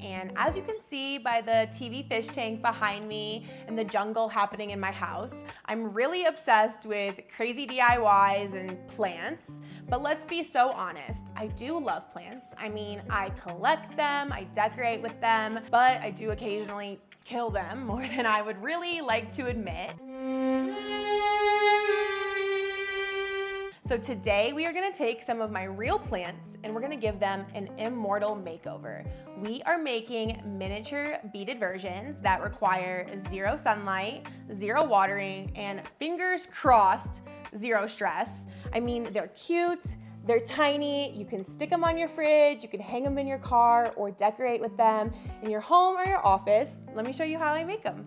and as you can see by the TV fish tank behind me and the jungle happening in my house, I'm really obsessed with crazy DIYs and plants. But let's be so honest, I do love plants. I mean, I collect them, I decorate with them, but I do occasionally kill them more than I would really like to admit. So today we are gonna take some of my real plants and we're gonna give them an immortal makeover. We are making miniature beaded versions that require 0 sunlight, 0 watering, and fingers crossed, 0 stress. I mean, they're cute, they're tiny, you can stick them on your fridge, you can hang them in your car or decorate with them in your home or your office. Let me show you how I make them.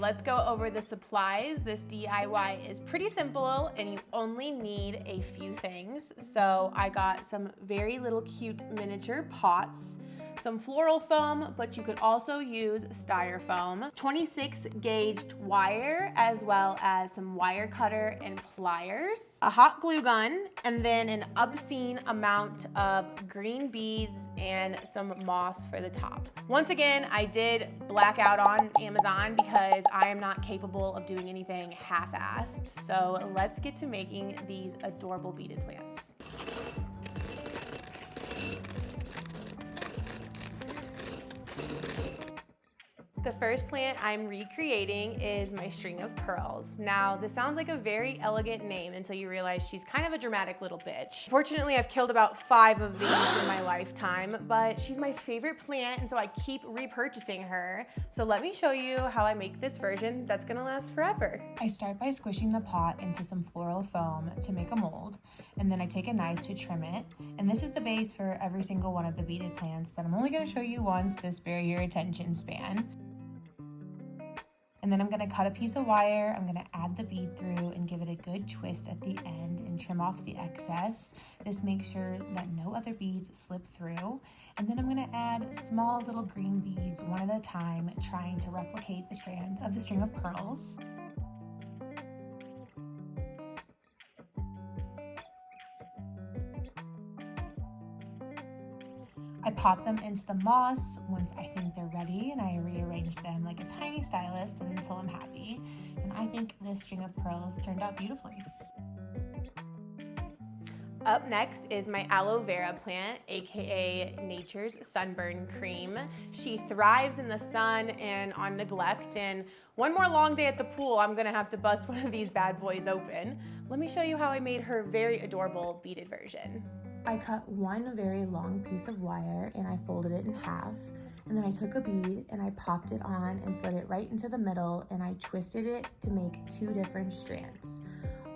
Let's go over the supplies. This DIY is pretty simple and you only need a few things. So I got some very little cute miniature pots, some floral foam, but you could also use styrofoam, 26 gauged wire, as well as some wire cutter and pliers, a hot glue gun, and then an obscene amount of green beads and some moss for the top. Once again, I did black out on Amazon because I am not capable of doing anything half-assed. So let's get to making these adorable beaded plants. The first plant I'm recreating is my string of pearls. Now, this sounds like a very elegant name until you realize she's kind of a dramatic little bitch. Fortunately, I've killed about 5 of these in my lifetime, but she's my favorite plant, and so I keep repurchasing her. So let me show you how I make this version that's gonna last forever. I start by squishing the pot into some floral foam to make a mold, and then I take a knife to trim it. And this is the base for every single one of the beaded plants, but I'm only gonna show you once to spare your attention span. And then I'm gonna cut a piece of wire, I'm gonna add the bead through and give it a good twist at the end and trim off the excess. This makes sure that no other beads slip through. And then I'm gonna add small little green beads one at a time, trying to replicate the strands of the string of pearls. I pop them into the moss once I think they're ready, and I rearrange them like a tiny stylist until I'm happy. And I think this string of pearls turned out beautifully. Up next is my aloe vera plant, aka nature's sunburn cream. She thrives in the sun and on neglect, and one more long day at the pool, I'm gonna have to bust one of these bad boys open. Let me show you how I made her very adorable beaded version. I cut one very long piece of wire and I folded it in half, and then I took a bead and I popped it on and slid it right into the middle, and I twisted it to make 2 different strands.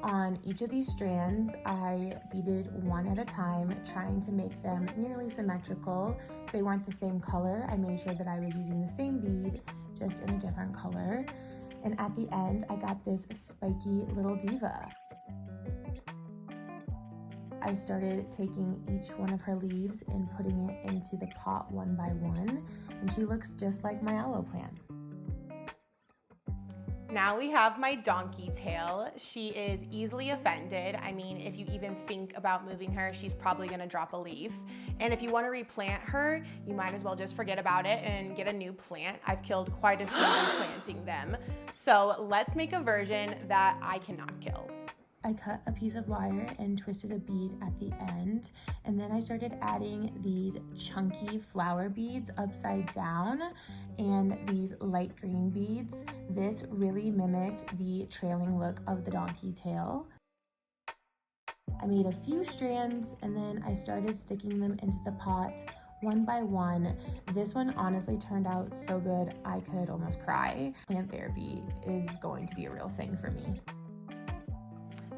On each of these strands, I beaded one at a time, trying to make them nearly symmetrical. If they weren't the same color, I made sure that I was using the same bead, just in a different color. And at the end, I got this spiky little diva. I started taking each one of her leaves and putting it into the pot one by one, and she looks just like my aloe plant. Now we have my donkey tail. She is easily offended. I mean, if you even think about moving her, she's probably gonna drop a leaf. And if you wanna replant her, you might as well just forget about it and get a new plant. I've killed quite a few planting them. So let's make a version that I cannot kill. I cut a piece of wire and twisted a bead at the end, and then I started adding these chunky flower beads upside down and these light green beads. This really mimicked the trailing look of the donkey tail. I made a few strands and then I started sticking them into the pot one by one. This one honestly turned out so good I could almost cry. Plant therapy is going to be a real thing for me.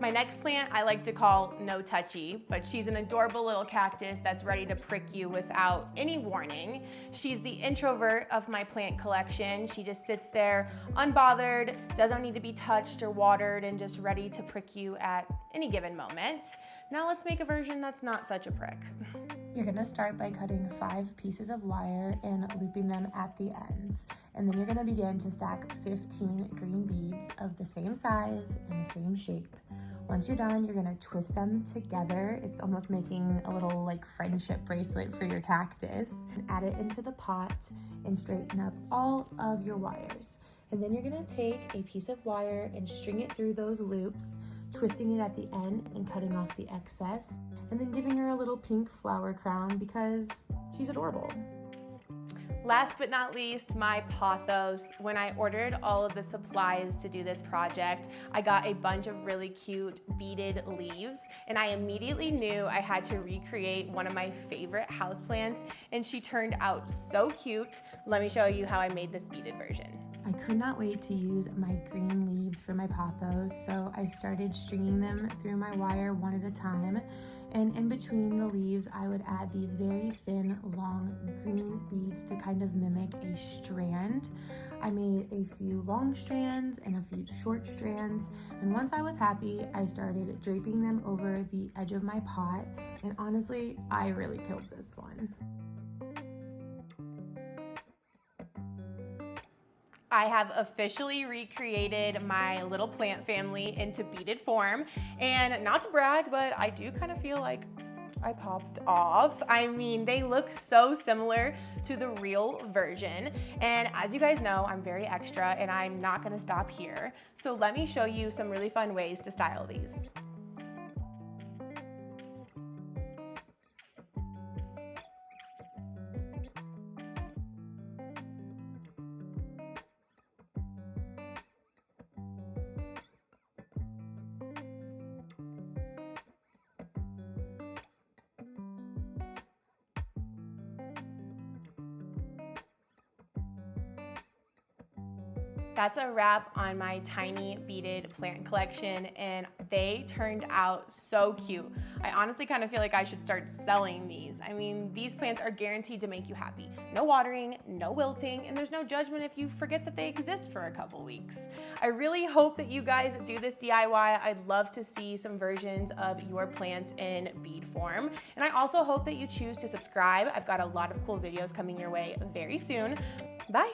My next plant I like to call No Touchy, but she's an adorable little cactus that's ready to prick you without any warning. She's the introvert of my plant collection. She just sits there unbothered, doesn't need to be touched or watered, and just ready to prick you at any given moment. Now let's make a version that's not such a prick. You're gonna start by cutting 5 pieces of wire and looping them at the ends. And then you're gonna begin to stack 15 green beads of the same size and the same shape. Once you're done, you're gonna twist them together. It's almost making a little like friendship bracelet for your cactus. And add it into the pot and straighten up all of your wires. And then you're gonna take a piece of wire and string it through those loops, twisting it at the end and cutting off the excess, and then giving her a little pink flower crown because she's adorable. Last but not least, my Pothos. When I ordered all of the supplies to do this project, I got a bunch of really cute beaded leaves, and I immediately knew I had to recreate one of my favorite houseplants, and she turned out so cute. Let me show you how I made this beaded version. I could not wait to use my green leaves for my pothos, so I started stringing them through my wire one at a time. And in between the leaves, I would add these very thin, long green beads to kind of mimic a strand. I made a few long strands and a few short strands. And once I was happy, I started draping them over the edge of my pot. And honestly, I really killed this one. I have officially recreated my little plant family into beaded form, and not to brag, but I do kind of feel like I popped off. I mean, they look so similar to the real version, and as you guys know, I'm very extra and I'm not gonna stop here. So let me show you some really fun ways to style these. That's a wrap on my tiny beaded plant collection, and they turned out so cute. I honestly kind of feel like I should start selling these. I mean, these plants are guaranteed to make you happy. No watering, no wilting, and there's no judgment if you forget that they exist for a couple weeks. I really hope that you guys do this DIY. I'd love to see some versions of your plants in bead form. And I also hope that you choose to subscribe. I've got a lot of cool videos coming your way very soon. Bye.